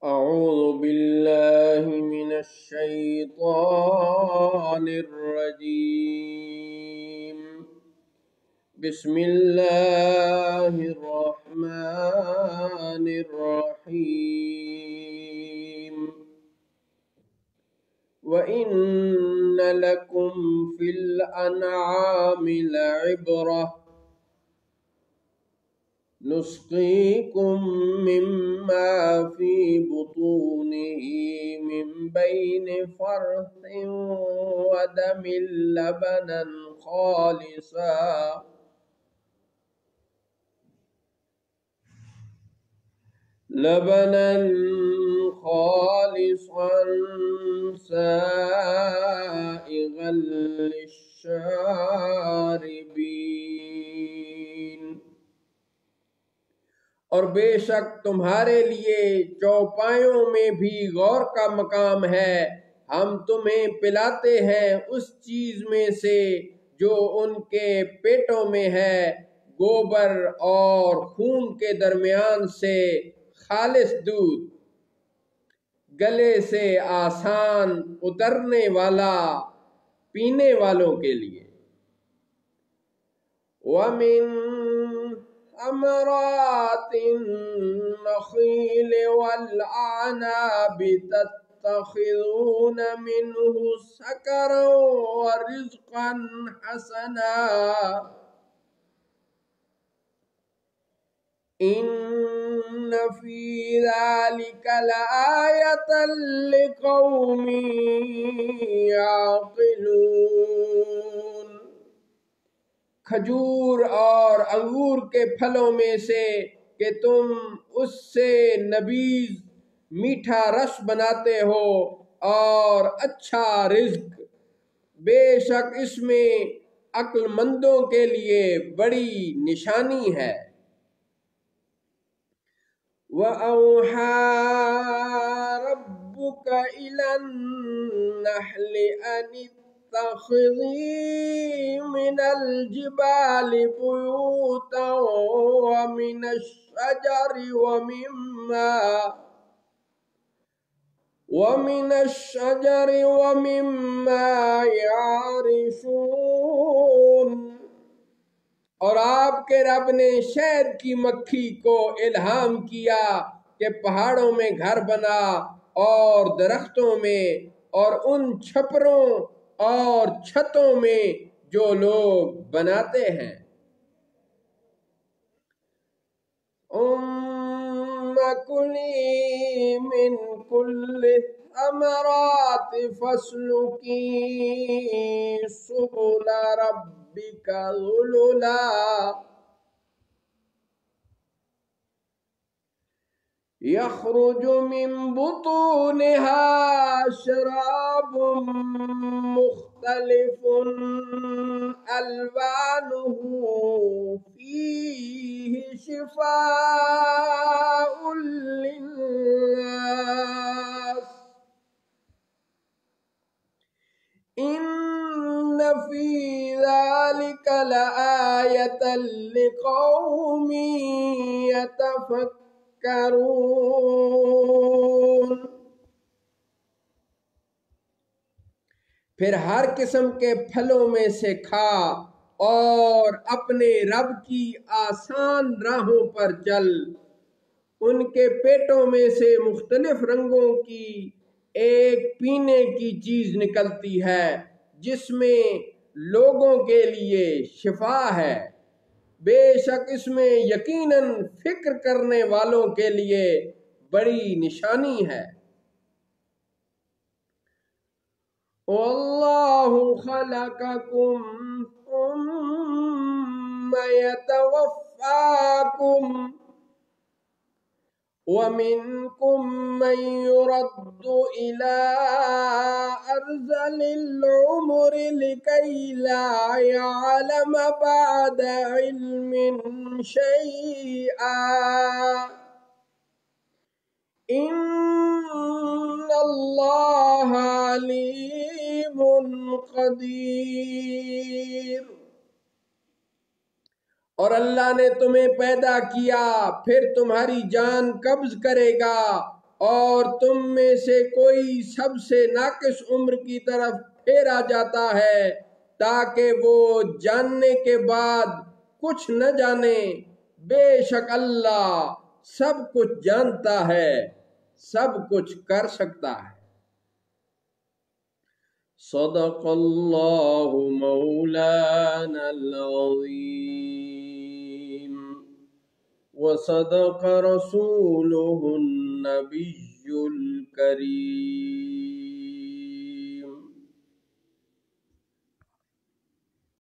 أعوذ بالله من الشيطان الرجيم. بسم الله الرحمن الرحيم. وإن لكم في الأنعام لعبرة نسقيكم مما في بطونه من بين فرث ودم لبنا خالصا سائغا للشاربين. اور بے شک تمہارے لیے چوپایوں میں بھی غور کا مقام ہے. ہم تمہیں پلاتے ہیں اس چیز میں سے جو ان کے پیٹوں میں ہے، گوبر اور خون کے درمیان سے خالص دودھ، گلے سے آسان اترنے والا پینے والوں کے لیے. وَمِن ثمرات النخيل والأعناب تتخذون منه سكرا ورزقا حسنا إن في ذلك لآية لقوم يعقلون. کھجور اور انگور کے پھلوں میں سے کہ تم اس سے نبیذ میٹھا رس بناتے ہو اور اچھا رزق، بے شک اس میں عقل مندوں کے لیے بڑی نشانی ہے. وَأَوْحَى رَبُّكَ إِلَى النَّحْلِ أَنِ اتَّخِذِي مِنَ الْجِبَالِ بُيُوتًا وَمِنَ الشَّجَرِ وَمِمَّا يَعْرِشُونَ. اور آپ کے رب نے شہد کی مکھی کو الہام کیا کہ پہاڑوں میں گھر بنا اور درختوں میں اور ان چھپروں اور چھتوں میں جو لوگ بناتے ہیں. كُلِي مِن كُلِّ الثَّمَرَاتِ فَاسْلُكِي سُبُلَ رَبِّكَ ذُلُلًا يَخْرُجُ مِن بُطُونِهَا شَرَابٌ مُخْتَلِفٌ أَلْوَانُهُ فِيهِ شِفَاءٌ لِلنَّاسِ إِنَّ فِي ذَلِكَ لَآيَةً لِقَوْمٍ يَتَفَكَّرُونَ. پھر ہر قسم کے پھلوں میں سے کھا اور اپنے رب کی آسان راہوں پر چل. ان کے پیٹوں میں سے مختلف رنگوں کی ایک پینے کی چیز نکلتی ہے جس میں لوگوں کے لیے شفا ہے. بے شک اس میں یقیناً فکر کرنے والوں کے لیے بڑی نشانی ہے. وَاللَّهُ خَلَقَكُمْ ثُمَّ يَتَوَفَّاكُمْ وَمِنكُم مَّن يُرَدُّ إِلَىٰ أَرْذَلِ الْعُمُرِ لِكَيْ لَا يَعْلَمَ بَعْدَ عِلْمٍ شَيْئًا إِنَّ اللَّهَ عَلِيمٌ قَدِيرٌ. اور اللہ نے تمہیں پیدا کیا، پھر تمہاری جان قبض کرے گا اور تم میں سے کوئی سب سے ناقص عمر کی طرف پھیرا جاتا ہے تاکہ وہ جاننے کے بعد کچھ نہ جانے۔ بے شک اللہ سب کچھ جانتا ہے، سب کچھ کر سکتا ہے۔ صدق اللہ مولانا العظیم وصدق رسولہ النبی الکریم۔